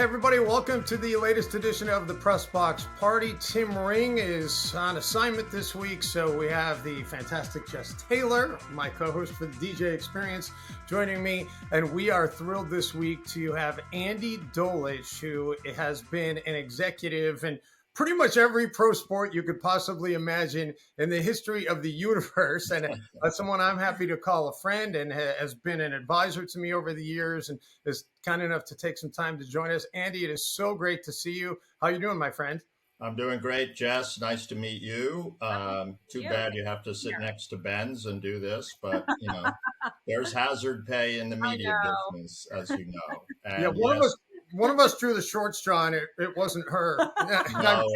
Hey everybody, welcome to the latest edition of the PressBox Party. Tim Ring is on assignment this week, so we have the fantastic Jess Taylor, my co-host for the DJ Experience, joining me, and we are thrilled this week to have Andy Dolich, who has been an executive in pretty much every pro sport you could possibly imagine in the history of the universe, and someone I'm happy to call a friend and has been an advisor to me over the years and is kind enough to take some time to join us. Andy, it is so great to see you. How you doing, my friend? I'm doing great, Jess. Nice to meet you. Too bad you have to sit next to Ben's and do this, but there's hazard pay in the media business, as you know. And yeah, one of us drew the short straw, and it wasn't her. No,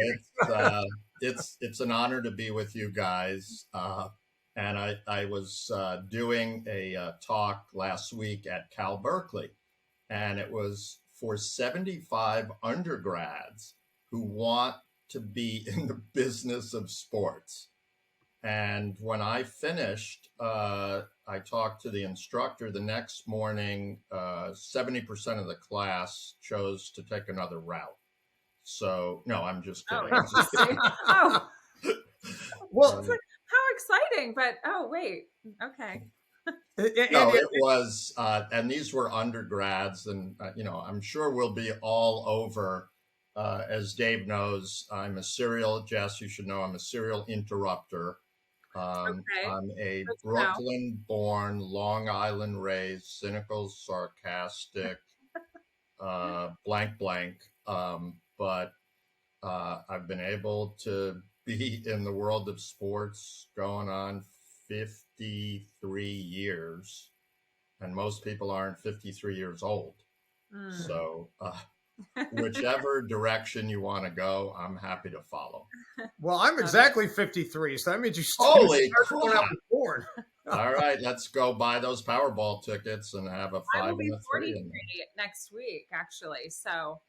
it's an honor to be with you guys. And I was doing a talk last week at Cal Berkeley, and it was for 75 undergrads who want to be in the business of sports. And when I finished, I talked to the instructor the next morning. 70% of the class chose to take another route. So, no, I'm just kidding. Oh, well, it's like, how exciting! But wait, okay. No, it was, and these were undergrads, and I'm sure we'll be all over. As Dave knows, Jess, you should know, I'm a serial interrupter. I'm a Brooklyn-born, Long Island-raised, cynical, sarcastic, blank. But I've been able to be in the world of sports going on 53 years, and most people aren't 53 years old. So whichever direction you want to go, I'm happy to follow. Well, I'm exactly 53, so that means you Holy crap. Born. All right, let's go buy those Powerball tickets and have a 5 I will be and a 3 next week, actually. So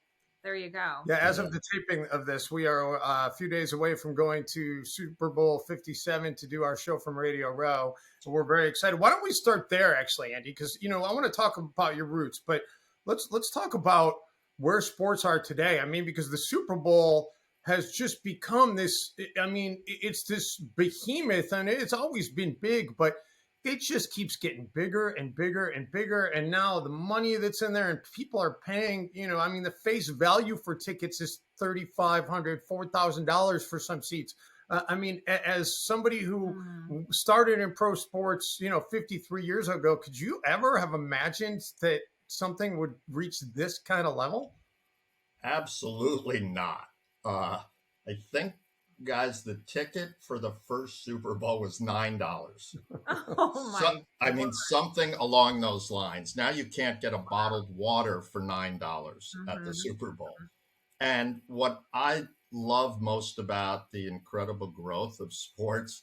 there you go. Yeah, as of the taping of this, we are a few days away from going to Super Bowl 57 to do our show from Radio Row. So we're very excited. Why don't we start there, actually, Andy? Because, I want to talk about your roots, but let's talk about where sports are today. I mean, because the Super Bowl has just become this, it's this behemoth, and it's always been big, but it just keeps getting bigger and bigger and bigger. And now the money that's in there and people are paying, the face value for tickets is $3,500, $4,000 for some seats. As somebody who started in pro sports, 53 years ago, could you ever have imagined that something would reach this kind of level? Absolutely not. I think, guys, the ticket for the first Super Bowl was $9. Oh my! Something along those lines. Now you can't get a bottled water for $9 at the Super Bowl. And what I love most about the incredible growth of sports,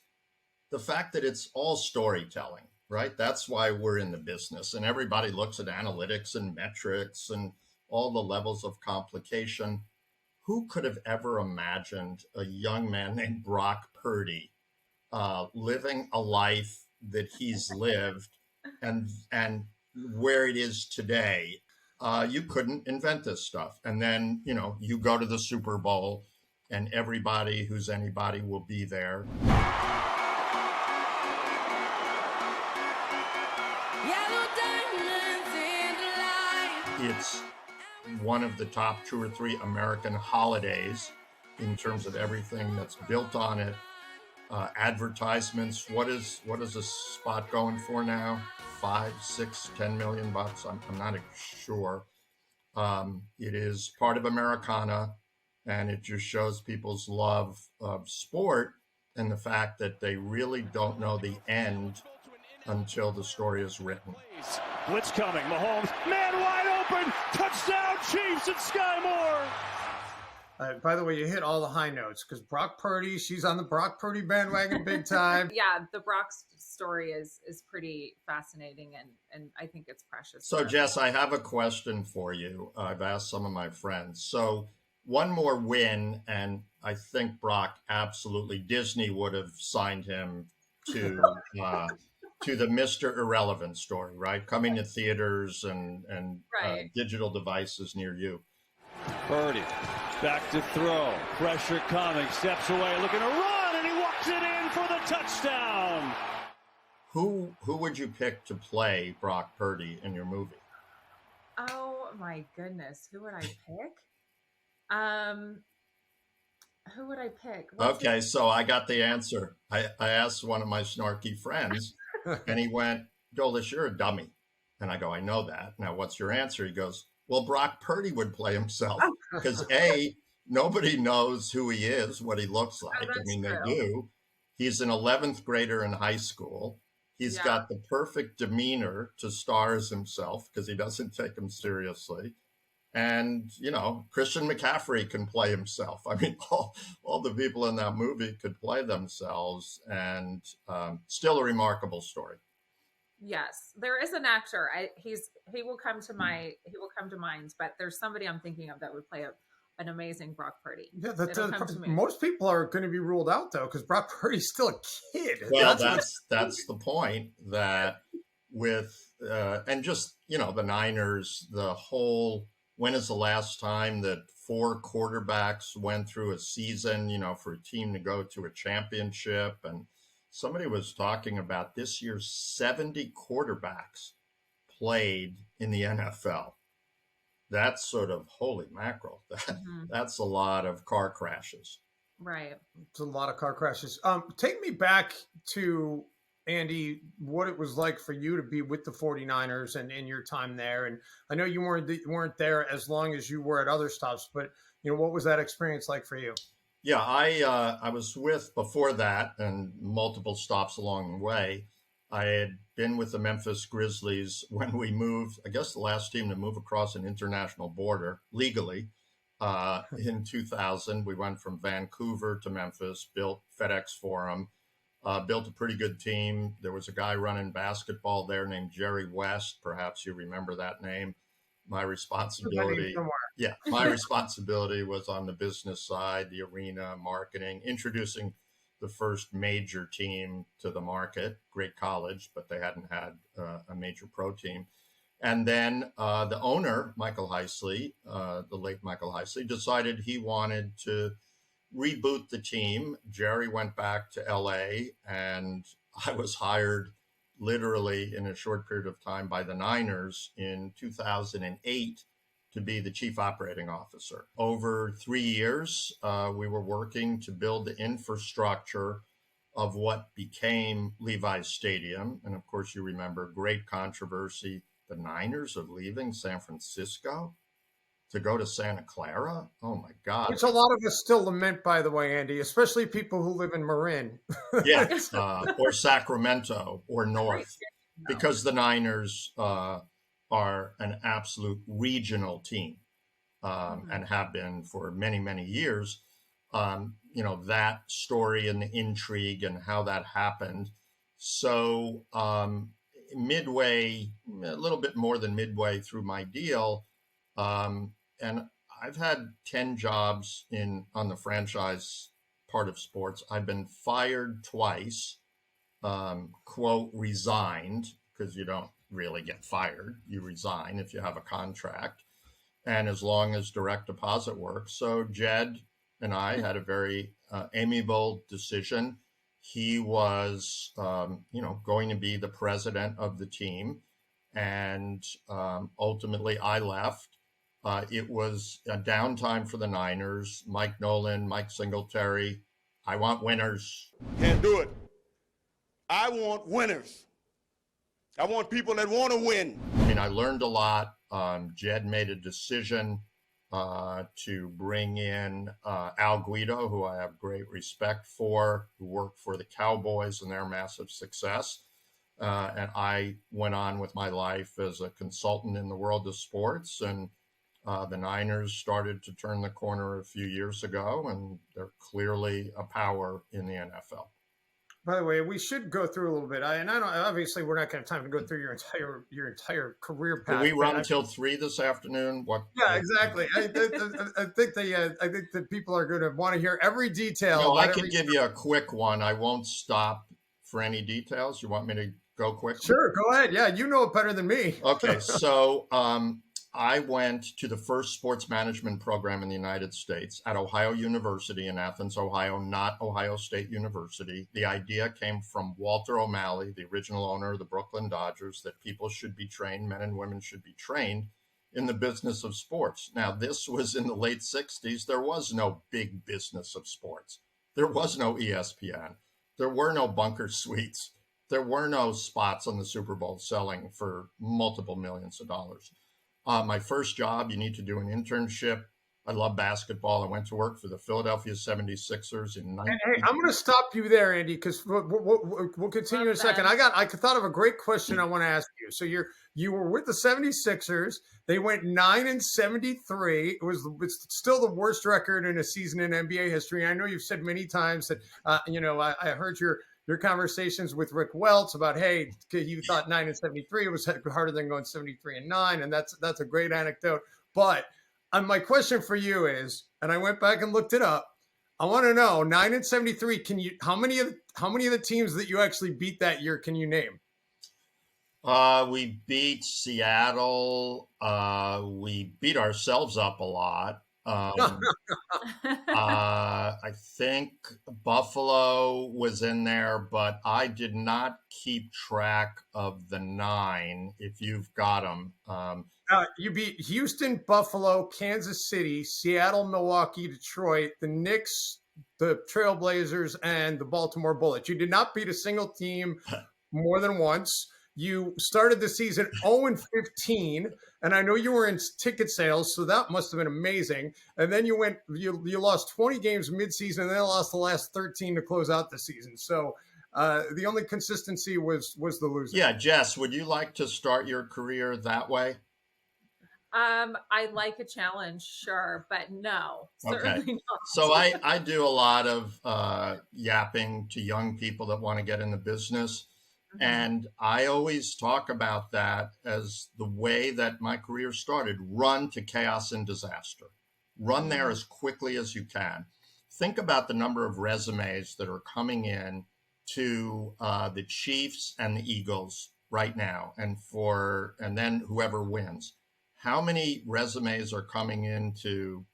the fact that it's all storytelling, right? That's why we're in the business. And everybody looks at analytics and metrics and all the levels of complication. Who could have ever imagined a young man named Brock Purdy living a life that he's lived and where it is today? You couldn't invent this stuff. And then, you go to the Super Bowl and everybody who's anybody will be there. It's one of the top 2 or 3 American holidays in terms of everything that's built on it. Advertisements. What is a spot going for now? 5, 6, 10 million bucks. I'm not sure. It is part of Americana, and it just shows people's love of sport and the fact that they really don't know the end until the story is written. Blitz coming. Mahomes, man wide open. Touchdown, Chiefs and Sky Moore. By the way, you hit all the high notes because Brock Purdy, she's on the Brock Purdy bandwagon big time. Yeah, the Brock story is pretty fascinating, and I think it's precious. So, Jess, I have a question for you. I've asked some of my friends. So, one more win, and I think Brock absolutely, Disney would have signed him to the Mr. Irrelevant story, right? Coming to theaters and right. Digital devices near you. Purdy back to throw. Pressure coming. Steps away. Looking to run. And he walks it in for the touchdown. Who would you pick to play Brock Purdy in your movie? Oh my goodness, who would I pick? Who would I pick? Okay, so I got the answer. I asked one of my snarky friends, and he went, Dolich, you're a dummy. And I go, I know that. Now, what's your answer? He goes, well, Brock Purdy would play himself because A, nobody knows who he is, what he looks like. I mean, true. They do. He's an 11th grader in high school. He's got the perfect demeanor to star as himself because he doesn't take him seriously. And, Christian McCaffrey can play himself. I mean, all the people in that movie could play themselves, and still a remarkable story. Yes, there is an actor. He will come to mind, but there's somebody I'm thinking of that would play an amazing Brock Purdy. Yeah, most people are going to be ruled out though because Brock Purdy's still a kid. Well, that's the point, that with and just the Niners, the whole, when is the last time that 4 quarterbacks went through a season, for a team to go to a championship? And somebody was talking about this year, 70 quarterbacks played in the NFL. That's sort of holy mackerel. That's a lot of car crashes. Right. It's a lot of car crashes. Take me back to, Andy, what it was like for you to be with the 49ers and in your time there. And I know you weren't there as long as you were at other stops, but what was that experience like for you? Yeah, I was with, before that, and multiple stops along the way, I had been with the Memphis Grizzlies when we moved, I guess the last team to move across an international border legally in 2000. We went from Vancouver to Memphis, built FedEx Forum, built a pretty good team. There was a guy running basketball there named Jerry West. Perhaps you remember that name. My responsibility was on the business side, the arena, marketing, introducing the first major team to the market. Great college, but they hadn't had a major pro team. And then the owner, Michael Heisley, the late Michael Heisley, decided he wanted to reboot the team. Jerry went back to LA, and I was hired literally in a short period of time by the Niners in 2008 to be the chief operating officer. Over 3 years, we were working to build the infrastructure of what became Levi's Stadium. And of course, you remember, great controversy, the Niners are leaving San Francisco to go to Santa Clara. Oh my God. Which a lot of us still lament, by the way, Andy, especially people who live in Marin. Yeah, or Sacramento or North, because the Niners are an absolute regional team and have been for many, many years. That story and the intrigue and how that happened. So midway, a little bit more than midway through my deal, and I've had 10 jobs on the franchise part of sports. I've been fired twice, quote, resigned, because you don't really get fired. You resign if you have a contract, and as long as direct deposit works. So Jed and I had a very amiable decision. He was, going to be the president of the team, and ultimately I left. It was a downtime for the Niners. Mike Nolan, Mike Singletary. I want winners. Can't do it. I want winners. I want people that want to win. I mean, I learned a lot. Jed made a decision to bring in Al Guido, who I have great respect for, who worked for the Cowboys and their massive success. And I went on with my life as a consultant in the world of sports. And the Niners started to turn the corner a few years ago, and they're clearly a power in the NFL. By the way, we should go through a little bit. Obviously, we're not going to have time to go through your entire career path. Can we run until 3 this afternoon? Yeah, exactly. I think that people are going to want to hear every detail. No, I can give you a quick one. I won't stop for any details. You want me to go quick? Sure, go ahead. Yeah, you know it better than me. Okay, so I went to the first sports management program in the United States at Ohio University in Athens, Ohio, not Ohio State University. The idea came from Walter O'Malley, the original owner of the Brooklyn Dodgers, that people should be trained, men and women should be trained in the business of sports. Now, this was in the late 60s. There was no big business of sports. There was no ESPN. There were no bunker suites. There were no spots on the Super Bowl selling for multiple millions of dollars. My first job, you need to do an internship. I love basketball. I went to work for the Philadelphia 76ers in 19... Hey, I'm going to stop you there, Andy, because we'll continue in a second. I thought of a great question I want to ask you. So you were with the 76ers. They went 9-73. It's still the worst record in a season in NBA history. I know you've said many times that I heard your conversations with Rick Welts about, hey, you thought 9-73 was harder than going 73-9, and that's a great anecdote. But my question for you is, and I went back and looked it up, I want to know 9-73. How many of the teams that you actually beat that year can you name? We beat Seattle. We beat ourselves up a lot. I think Buffalo was in there, but I did not keep track of the 9. If you've got them, you beat Houston, Buffalo, Kansas City, Seattle, Milwaukee, Detroit, the Knicks, the Trailblazers, and the Baltimore Bullets. You did not beat a single team more than once. You started the season 0-15, and I know you were in ticket sales, so that must have been amazing. And then you lost 20 games midseason, and then lost the last 13 to close out the season. So the only consistency was the losing. Yeah, Jess, would you like to start your career that way? I like a challenge, sure, but no, certainly not. So I do a lot of yapping to young people that want to get in the business. And I always talk about that as the way that my career started. Run to chaos and disaster. Run there as quickly as you can. Think about the number of resumes that are coming in to the Chiefs and the Eagles right now, and then whoever wins. How many resumes are coming into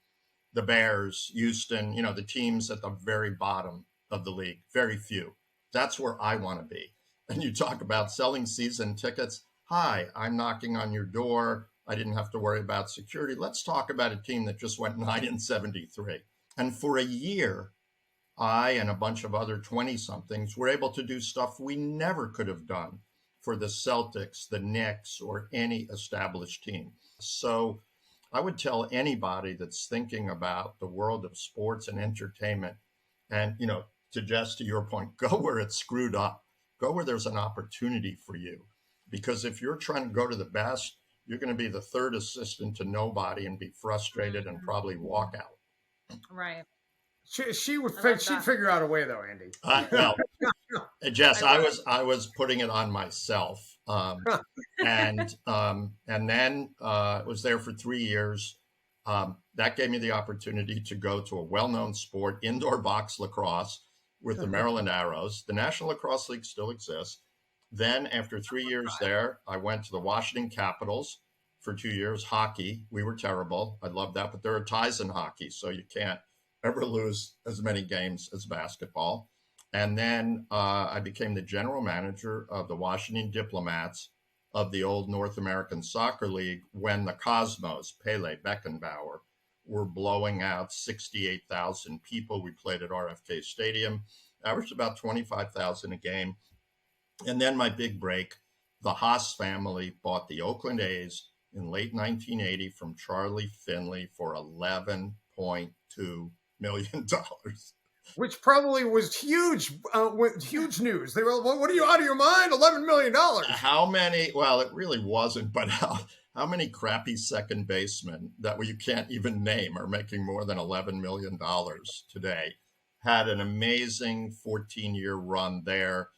the Bears, Houston, the teams at the very bottom of the league? Very few. That's where I want to be. And you talk about selling season tickets. Hi, I'm knocking on your door. I didn't have to worry about security. Let's talk about a team that just went 9-73. And for a year, I and a bunch of other 20-somethings were able to do stuff we never could have done for the Celtics, the Knicks, or any established team. So I would tell anybody that's thinking about the world of sports and entertainment, and, to your point, go where it's screwed up. Go where there's an opportunity for you. Because if you're trying to go to the best, you're going to be the third assistant to nobody and be frustrated and probably walk out. Right. She'd figure out a way, though, Andy. Well, Jess, I was putting it on myself, and then was there for 3 years. That gave me the opportunity to go to a well-known sport, indoor box lacrosse, with the Maryland Arrows. The National Lacrosse League still exists. Then after 3 years there, I went to the Washington Capitals for 2 years. Hockey, we were terrible. I love that, but there are ties in hockey, so you can't ever lose as many games as basketball. And then I became the general manager of the Washington Diplomats of the old North American Soccer League when the Cosmos, Pele, Beckenbauer, were blowing out 68,000 people. We played at RFK Stadium, averaged about 25,000 a game. And then my big break, the Haas family bought the Oakland A's in late 1980 from Charlie Finley for $11.2 million. Which probably was huge news. They were, what are you, out of your mind? $11 million. How many, well, it really wasn't, but how many crappy second basemen that you can't even name are making more than $11 million today? Had an amazing 14-year run there.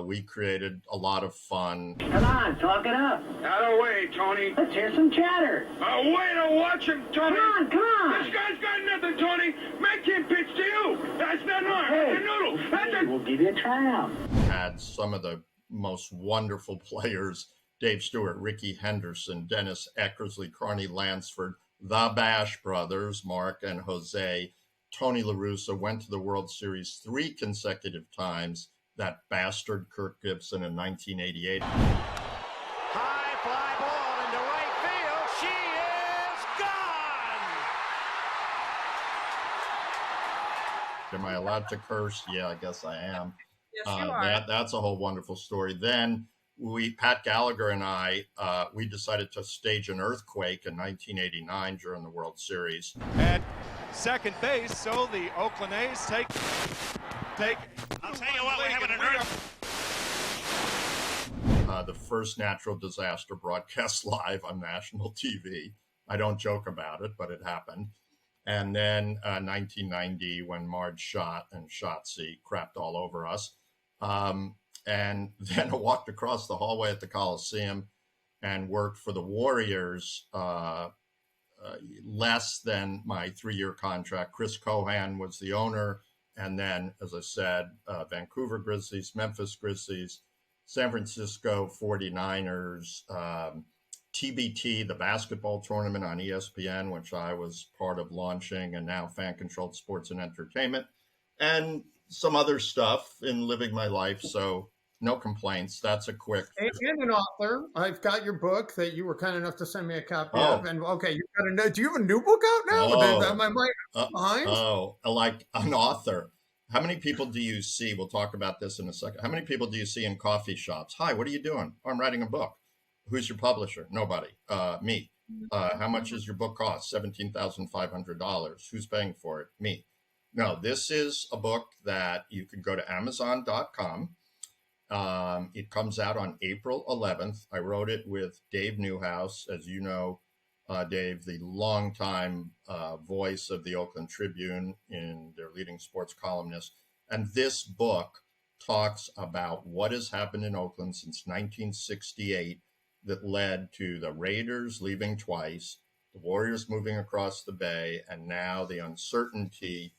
We created a lot of fun. Come on, talk it up. Out of the way, Tony. Let's hear some chatter. Way to watch him, Tony. Come on. This guy's got nothing, Tony. Make him pitch to you. That's not hard. Hey. That's a noodle. We'll give you a tryout. Had some of the most wonderful players Dave Stewart, Ricky Henderson, Dennis Eckersley, Carney Lansford, the Bash brothers, Mark and Jose, Tony La Russa went to the World Series 3 consecutive times. That bastard Kirk Gibson in 1988. High fly ball into right field. She is gone. Am I allowed to curse? Yeah, I guess I am. Yes, you are. That's a whole wonderful story. Then Pat Gallagher and I, we decided to stage an earthquake in 1989 during the World Series. At second base, so the Oakland A's take. I'll tell you what, we're having an The first natural disaster broadcast live on national TV. I don't joke about it, but it happened. And then 1990, when Marge shot and Shotzi crapped all over us. And then I walked across the hallway at the Coliseum and worked for the Warriors less than my 3-year contract. Chris Cohan was the owner. And then, as I said, Vancouver Grizzlies, Memphis Grizzlies, San Francisco 49ers, TBT, the basketball tournament on ESPN, which I was part of launching, and now fan-controlled sports and entertainment, and some other stuff in living my life. So no complaints. That's a quick. And an author. I've got your book that you were kind enough to send me a copy Oh. of. And okay, you got do you have a new book out now? Oh. Am I behind? Like an author. How many people do you see? We'll talk about this in a second. How many people do you see in coffee shops? Hi, what are you doing? Oh, I'm writing a book. Who's your publisher? Nobody. Me. How much does your book cost? $17,500. Who's paying for it? Me. No, this is a book that you can go to Amazon.com. It comes out on April 11th. I wrote it with Dave Newhouse, as you know, Dave, the longtime voice of the Oakland Tribune in their leading sports columnist. And this book talks about what has happened in Oakland since 1968 that led to the Raiders leaving twice, the Warriors moving across the bay, and now the uncertainty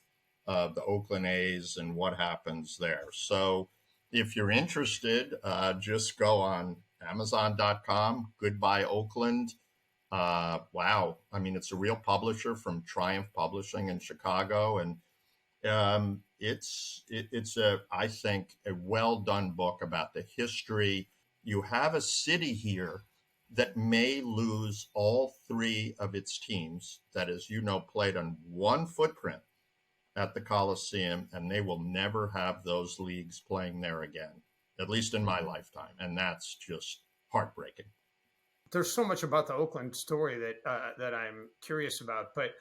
of the Oakland A's and what happens there. So if you're interested, just go on Amazon.com, Goodbye Oakland. Wow. I mean, it's a real publisher from Triumph Publishing in Chicago. And it's I think, a well done book about the history. You have a city here that may lose all 3 of its teams that, as you know, played on one footprint at the Coliseum, and they will never have those leagues playing there again, at least in my lifetime. And that's just heartbreaking. There's so much about the Oakland story that I'm curious about, but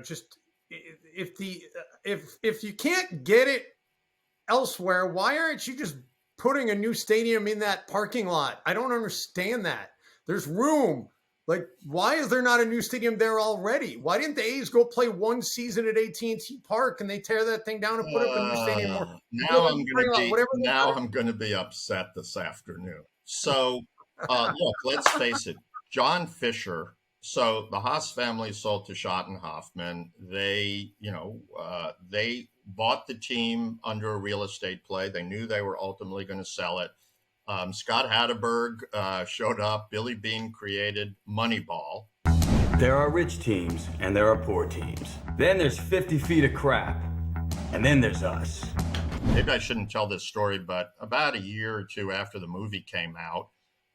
just if you can't get it elsewhere, why aren't you just putting a new stadium in that parking lot? I don't understand that. There's room. Like, why is there not a new stadium there already? Why didn't the A's go play one season at AT&T Park and they tear that thing down and put up a new stadium? Now I'm going to be upset this afternoon. So look, let's face it, John Fisher. So the Haas family sold to Schott and Hoffman. They bought the team under a real estate play. They knew they were ultimately going to sell it. Scott Hatterberg showed up. Billy Beane created Moneyball. There are rich teams and there are poor teams. Then there's 50 feet of crap. And then there's us. Maybe I shouldn't tell this story, but about a year or 2 after the movie came out,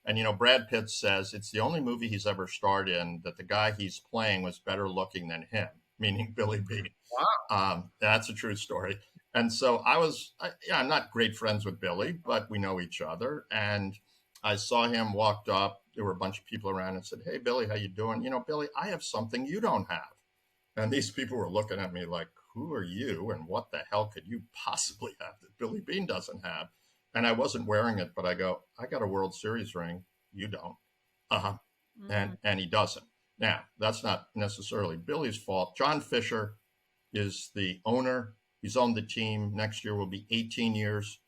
and, Brad Pitt says it's the only movie he's ever starred in that the guy he's playing was better looking than him, meaning Billy Beane. Wow. That's a true story. And so I'm not great friends with Billy, but we know each other. And I saw him walked up. There were a bunch of people around and said, "Hey, Billy, how you doing? Billy, I have something you don't have." And these people were looking at me like, who are you? And what the hell could you possibly have that Billy Beane doesn't have? And I wasn't wearing it, but I go, I got a World Series ring. You don't. And he doesn't. Now, that's not necessarily Billy's fault. John Fisher is the owner. He's owned the team. Next year will be 18 years.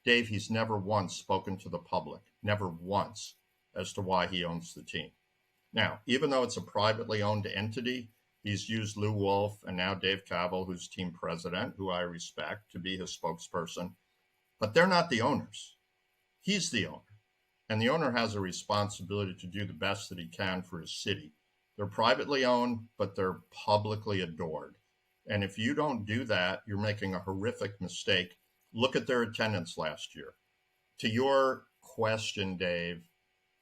Dave, he's never once spoken to the public, never once, as to why he owns the team. Now, even though it's a privately owned entity, he's used Lou Wolf and now Dave Cavell, who's team president, who I respect, to be his spokesperson. But they're not the owners. He's the owner. And the owner has a responsibility to do the best that he can for his city. They're privately owned, but they're publicly adored. And if you don't do that, you're making a horrific mistake. Look at their attendance last year. To your question, Dave,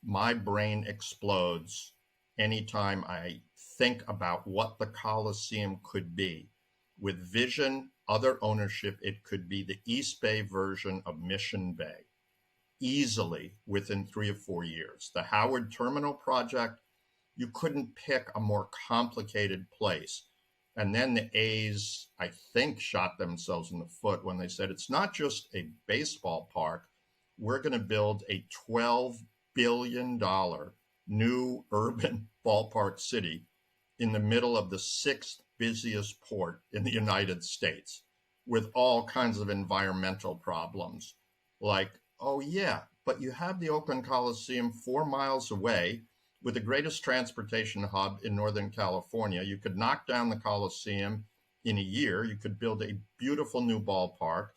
my brain explodes anytime I think about what the Coliseum could be. With vision, other ownership, it could be the East Bay version of Mission Bay, easily within 3 or 4 years. The Howard Terminal project, you couldn't pick a more complicated place. And then the A's, I think, shot themselves in the foot when they said it's not just a baseball park. We're going to build a $12 billion new urban ballpark city in the middle of the 6th busiest port in the United States with all kinds of environmental problems. Like, oh yeah, but you have the Oakland Coliseum 4 miles away with the greatest transportation hub in Northern California. You could knock down the Coliseum in a year. You could build a beautiful new ballpark.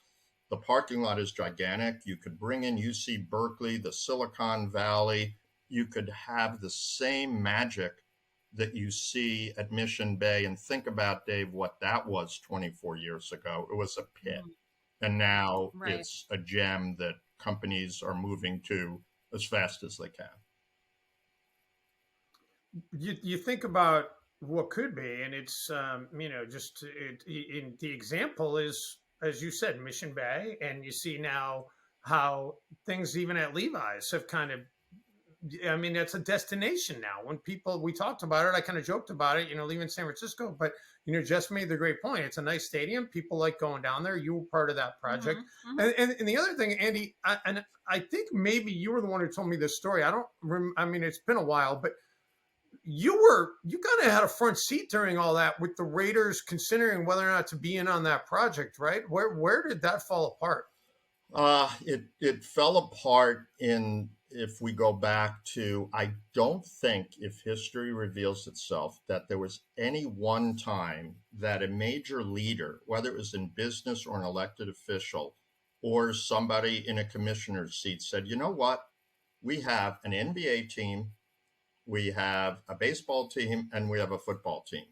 The parking lot is gigantic. You could bring in UC Berkeley, the Silicon Valley. You could have the same magic that you see at Mission Bay. And think about, Dave, what that was 24 years ago. It was a pit. And now it's a gem that companies are moving to as fast as they can. You think about what could be, and it's the example is, as you said, Mission Bay, and you see now how things even at Levi's have kind of, I mean, it's a destination now. When we talked about it, I kind of joked about it, leaving San Francisco, but Jess made the great point. It's a nice stadium. People like going down there. You were part of that project. And the other thing, Andy, I think maybe you were the one who told me this story. It's been a while, but you kind of had a front seat during all that with the Raiders considering whether or not to be in on that project, right? Where did that fall apart? It fell apart if we go back to, I don't think, if history reveals itself, that there was any one time that a major leader, whether it was in business or an elected official or somebody in a commissioner's seat, said, you know what, we have an NBA team, we have a baseball team, and we have a football team.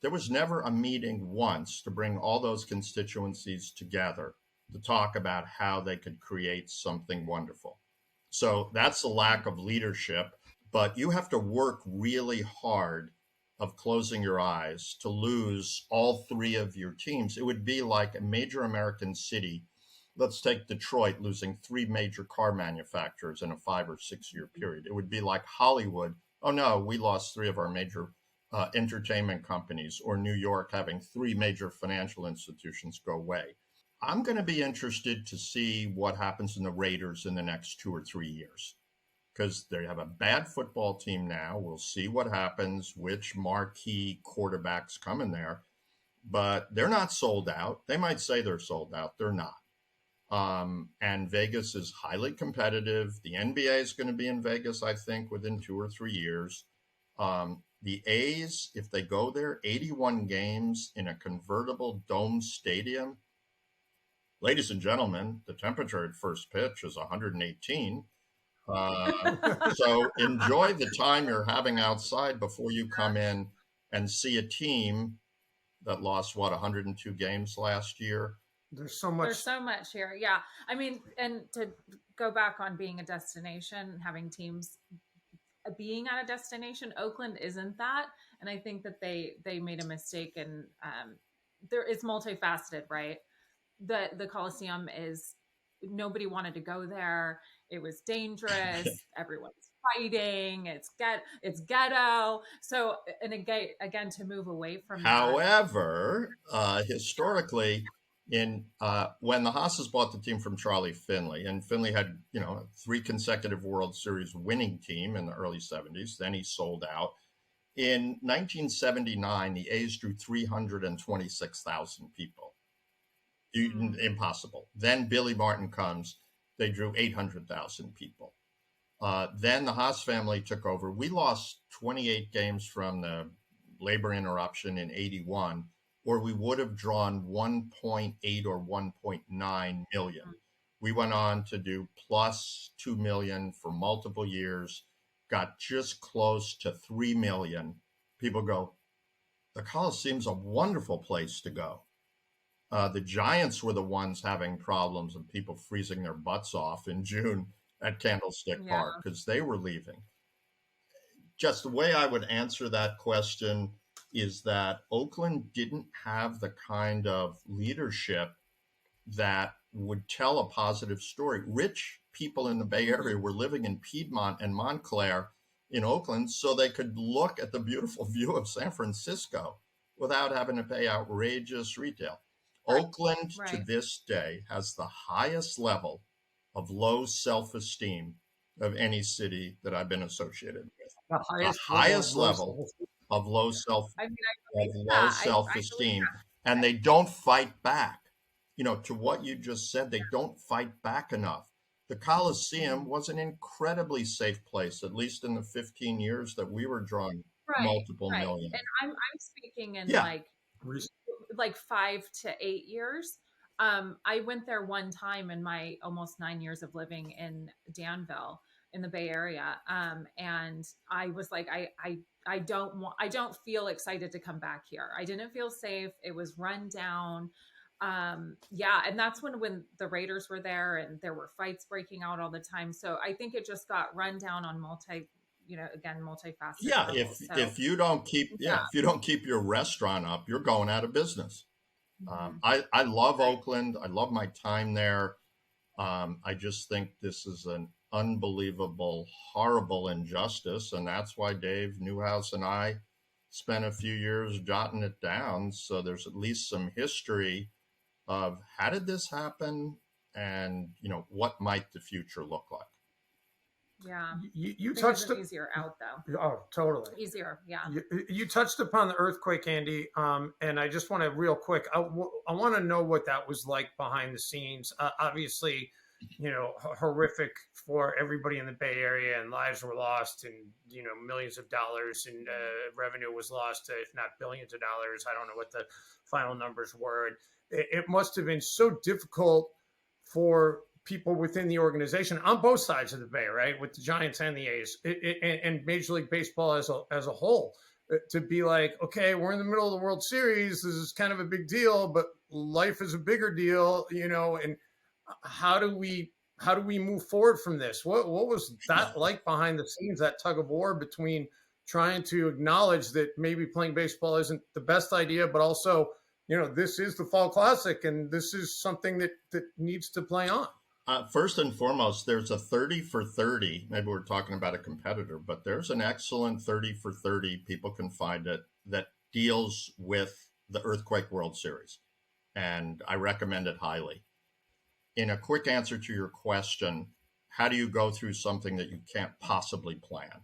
There was never a meeting once to bring all those constituencies together to talk about how they could create something wonderful. So that's a lack of leadership, but you have to work really hard of closing your eyes to lose all 3 of your teams. It would be like a major American city. Let's take Detroit losing 3 major car manufacturers in a 5 or 6 year period. It would be like Hollywood. Oh no, we lost 3 of our major entertainment companies, or New York having 3 major financial institutions go away. I'm going to be interested to see what happens in the Raiders in the next 2 or 3 years, because they have a bad football team now. We'll see what happens, which marquee quarterbacks come in there, but they're not sold out. They might say they're sold out. They're not. And Vegas is highly competitive. The NBA is going to be in Vegas, I think, within 2 or 3 years. The A's, if they go there, 81 games in a convertible dome stadium. Ladies and gentlemen, the temperature at first pitch is 118. So enjoy the time you're having outside before you come in and see a team that lost, 102 games last year. There's so much here. Yeah. I mean, and to go back on being a destination, having teams being at a destination, Oakland isn't that. And I think that they made a mistake, and it's multifaceted, right? The Coliseum is, nobody wanted to go there. It was dangerous. Everyone's fighting. It's ghetto. So, and again, to move away from However, historically, when the Haas's bought the team from Charlie Finley, and Finley had, 3 consecutive World Series winning team in the early 70s, then he sold out. In 1979, the A's drew 326,000 people. Impossible. Then Billy Martin comes. They drew 800,000 people. Then the Haas family took over. We lost 28 games from the labor interruption in 81, or we would have drawn 1.8 or 1.9 million. We went on to do plus 2 million for multiple years, got just close to 3 million. People go, the Coliseum's a wonderful place to go. The Giants were the ones having problems and people freezing their butts off in June at Candlestick Park because they were leaving. Just the way I would answer that question is that Oakland didn't have the kind of leadership that would tell a positive story. Rich people in the Bay Area were living in Piedmont and Montclair in Oakland so they could look at the beautiful view of San Francisco without having to pay outrageous retail. Oakland to this day has the highest level of low self-esteem of any city that I've been associated with. The highest level of low self-esteem, and they don't fight back. You know, to what you just said, they don't fight back enough. The Coliseum was an incredibly safe place, at least in the 15 years that we were drawing multiple million. And I'm speaking in like 5 to 8 years. I went there one time in my almost 9 years of living in Danville in the Bay Area. And I was like, I don't feel excited to come back here. I didn't feel safe. It was run down. And that's when the Raiders were there and there were fights breaking out all the time. So I think it just got run down on multifaceted. Yeah, if you don't keep your restaurant up, you're going out of business. I love Oakland. I love my time there. I just think this is an unbelievable, horrible injustice, and that's why Dave Newhouse and I spent a few years jotting it down. So there's at least some history of how did this happen, and what might the future look like. Yeah, you touched easier out though. Oh, totally easier. Yeah, you touched upon the earthquake, Andy, and I just want to real quick. I want to know what that was like behind the scenes. Obviously, horrific for everybody in the Bay Area, and lives were lost, and millions of dollars and revenue was lost, if not billions of dollars. I don't know what the final numbers were. It must have been so difficult for people within the organization on both sides of the Bay, right, with the Giants and the A's, and Major League Baseball as a whole, to be like, okay, we're in the middle of the World Series. This is kind of a big deal, but life is a bigger deal, and how do we move forward from this? What was that like behind the scenes, that tug of war between trying to acknowledge that maybe playing baseball isn't the best idea, but also, this is the Fall Classic and this is something that needs to play on? First and foremost, there's a 30 for 30. Maybe we're talking about a competitor, but there's an excellent 30 for 30. People can find it that deals with the Earthquake World Series. And I recommend it highly. In a quick answer to your question, how do you go through something that you can't possibly plan?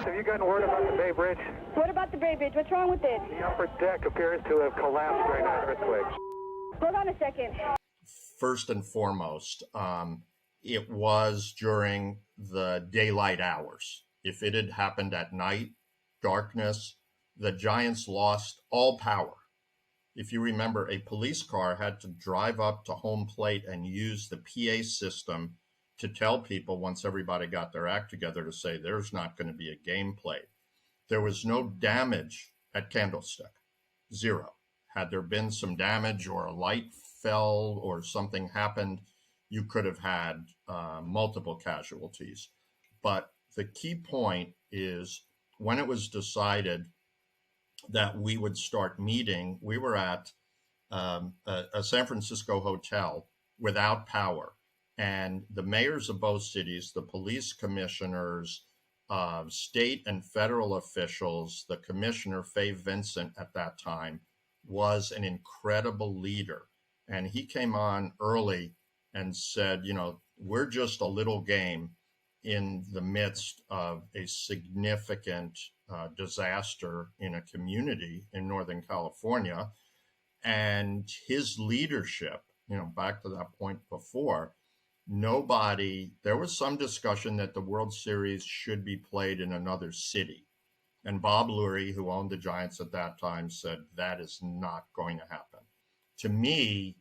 Have you gotten word about the Bay Bridge? What about the Bay Bridge? What's wrong with it? The upper deck appears to have collapsed during that earthquake. Hold on a second. First and foremost, it was during the daylight hours. If it had happened at night, darkness, the Giants lost all power. If you remember, a police car had to drive up to home plate and use the PA system to tell people, once everybody got their act together, to say there's not going to be a game played. There was no damage at Candlestick, zero. Had there been some damage or a light fell or something happened, you could have had multiple casualties. But the key point is, when it was decided that we would start meeting, we were at a San Francisco hotel without power. And the mayors of both cities, the police commissioners, state and federal officials, the commissioner, Faye Vincent, at that time, was an incredible leader. And he came on early and said, we're just a little game in the midst of a significant disaster in a community in Northern California. And his leadership, back to that point before, there was some discussion that the World Series should be played in another city. And Bob Lurie, who owned the Giants at that time, said that is not going to happen. To me,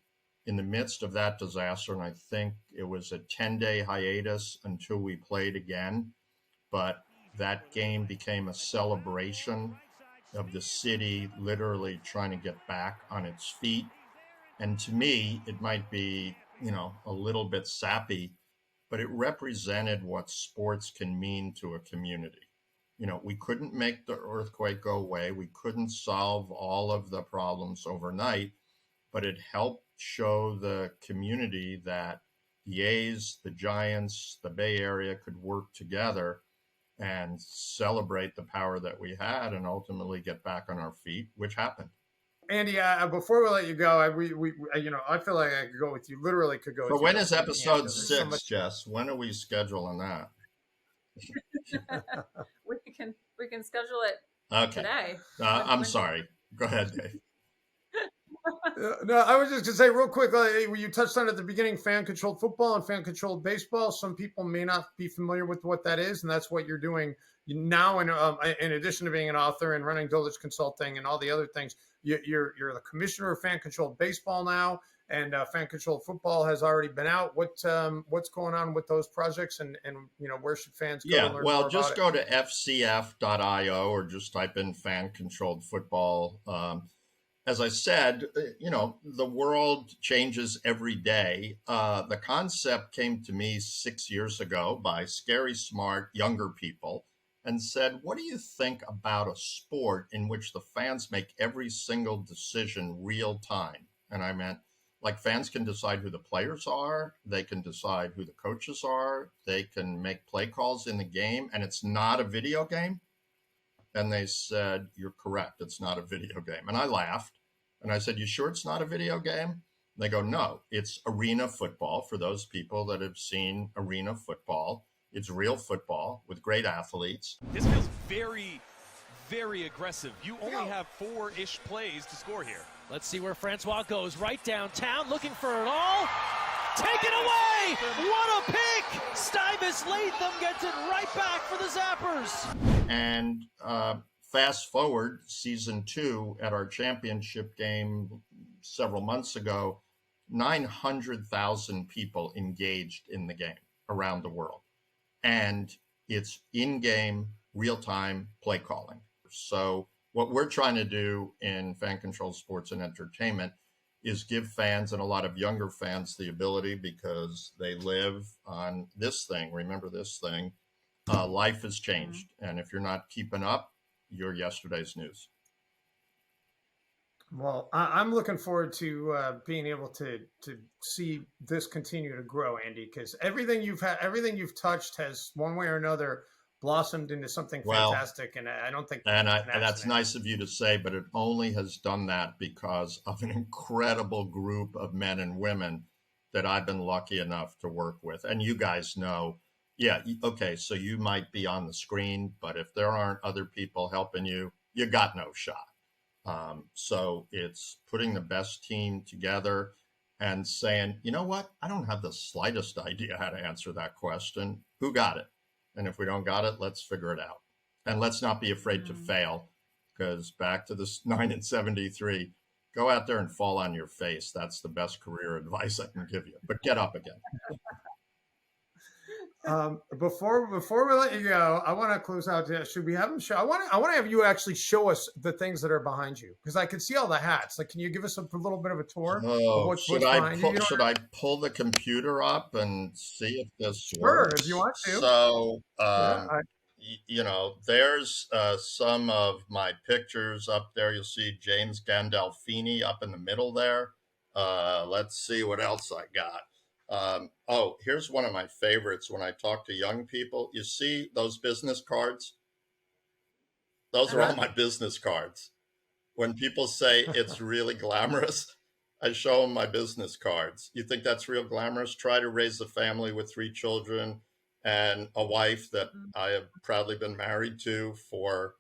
in the midst of that disaster, and I think it was a 10-day hiatus until we played again, but that game became a celebration of the city literally trying to get back on its feet. And to me, it might be, a little bit sappy, but it represented what sports can mean to a community. We couldn't make the earthquake go away. We couldn't solve all of the problems overnight, but it helped show the community that the A's, the Giants, the Bay Area could work together and celebrate the power that we had and ultimately get back on our feet, which happened. Andy, before we let you go, I feel like I could go with you. Literally, could go. So with when you is episode 6, so much... Jess? When are we scheduling that? we can schedule it today. I'm sorry. Go ahead, Dave. No, I was just going to say real quick, you touched on at the beginning, fan-controlled football and fan-controlled baseball. Some people may not be familiar with what that is, and that's what you're doing now. In addition to being an author and running Dolich Consulting and all the other things, you're the commissioner of fan-controlled baseball now, and fan-controlled football has already been out. What's going on with those projects, and where should fans go to learn more just about go to fcf.io or just type in fan-controlled football. As I said, the world changes every day. The concept came to me 6 years ago by scary smart younger people and said, what do you think about a sport in which the fans make every single decision real time? And I meant, like, fans can decide who the players are, they can decide who the coaches are, they can make play calls in the game, and it's not a video game? And they said, you're correct, it's not a video game. And I laughed. And I said, you sure it's not a video game? And they go, no, it's arena football. For those people that have seen arena football, it's real football with great athletes. This feels very, very aggressive. You only have 4-ish plays to score here. Let's see where Francois goes. Right downtown, looking for it all. Take it away! What a pick! Stuyvesant Latham gets it right back for the Zappers. And fast forward season 2 at our championship game several months ago, 900,000 people engaged in the game around the world. And it's in-game, real-time play calling. So what we're trying to do in Fan Controlled Sports and Entertainment is give fans, and a lot of younger fans, the ability, because they live on this thing, remember this thing, life has changed. And if you're not keeping up, you're yesterday's news. Well, I'm looking forward to being able to see this continue to grow, Andy, because everything you've touched has one way or another blossomed into something fantastic, and I don't think. And that's nice of you to say, but it only has done that because of an incredible group of men and women that I've been lucky enough to work with. And you guys know, okay, so you might be on the screen, but if there aren't other people helping you, you got no shot. So it's putting the best team together and saying, you know what? I don't have the slightest idea how to answer that question. Who got it? And if we don't got it, let's figure it out. And let's not be afraid to fail, because back to this 9 and 73, go out there and fall on your face. That's the best career advice I can give you, but get up again. Before we let you go, I want to close out. Should we have them show? I want to have you actually show us the things that are behind you, because I can see all the hats. Like, can you give us a little bit of a tour? Oh, of should I pull the computer up and see if this Sure, works? if you want to. So, there's some of my pictures up there. You'll see James Gandolfini up in the middle there. Let's see what else I got. Here's one of my favorites when I talk to young people. You see those business cards? Those are all my business cards. When people say it's really glamorous, I show them my business cards. You think that's real glamorous? Try to raise a family with 3 children and a wife that I have proudly been married to for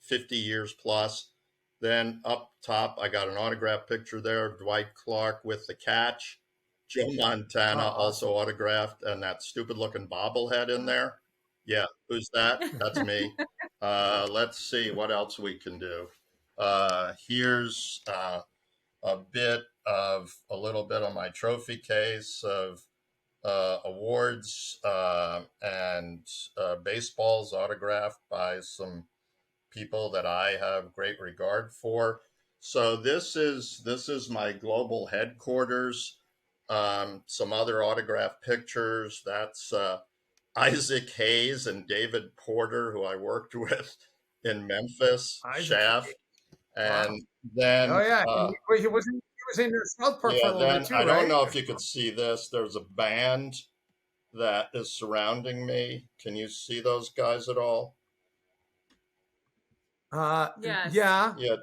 50 years plus. Then up top, I got an autographed picture there of Dwight Clark with the catch. Joe Montana also autographed, and that stupid looking bobblehead in there. Yeah, who's that? That's me. Let's see what else we can do. Here's a little bit of my trophy case of awards and baseballs autographed by some people that I have great regard for. So this is my global headquarters. Some other autograph pictures. That's Isaac Hayes and David Porter, who I worked with in Memphis, Shaft. And Wow. then he was in South Park for a little bit too, I don't right? know if you could see this. There's a band that is surrounding me. Can you see those guys at all? Yes. Yeah. Yeah.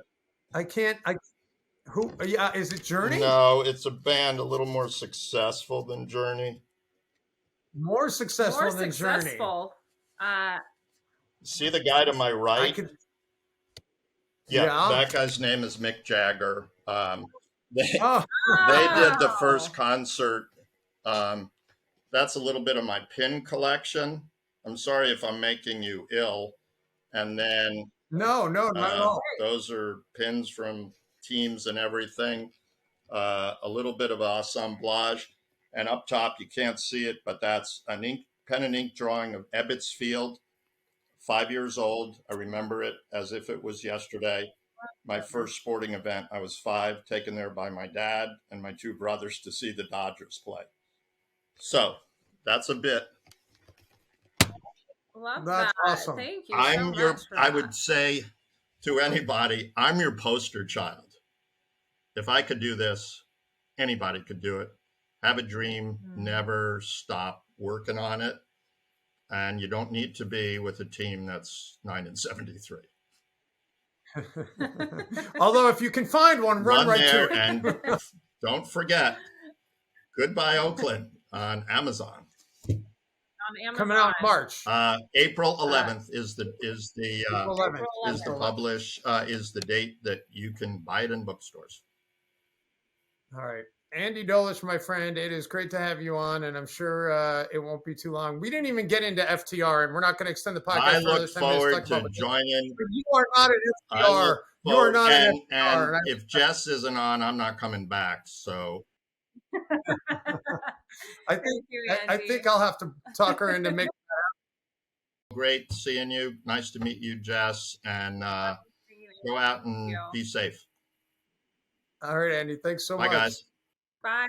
I can't. Who? Yeah. Is it Journey? No, it's a band a little more successful than Journey. More successful than Journey. See the guy to my right? Yeah, that guy's name is Mick Jagger. They did the first concert. That's a little bit of my pin collection. I'm sorry if I'm making you ill. And then no, not at all. Those are pins from teams and everything. A little bit of assemblage. And up top, you can't see it, but that's an pen and ink drawing of Ebbets Field. 5 years old. I remember it as if it was yesterday. My first sporting event. I was 5, taken there by my dad and my 2 brothers to see the Dodgers play. So that's a bit. Love that's that. Awesome. Thank you so much for I that. would say to anybody, I'm your poster child. If I could do this, anybody could do it. Have a dream, never stop working on it. And you don't need to be with a team that's 9-73. Although if you can find one, run right there to it. And don't forget, Goodbye Oakland on Amazon. Coming out in March. April 11th is the date that you can buy it in bookstores. All right. Andy Dolich, my friend, it is great to have you on, and I'm sure it won't be too long. We didn't even get into FTR, and we're not going to extend the podcast. I look forward to joining. You are not an FTR. You are not an FTR. And if Jess isn't on, I'm not coming back. So I think I'll have to talk her into making. Great seeing you. Nice to meet you, Jess, and go out and be safe. All right, Andy. Thanks so much. Bye, guys. Bye.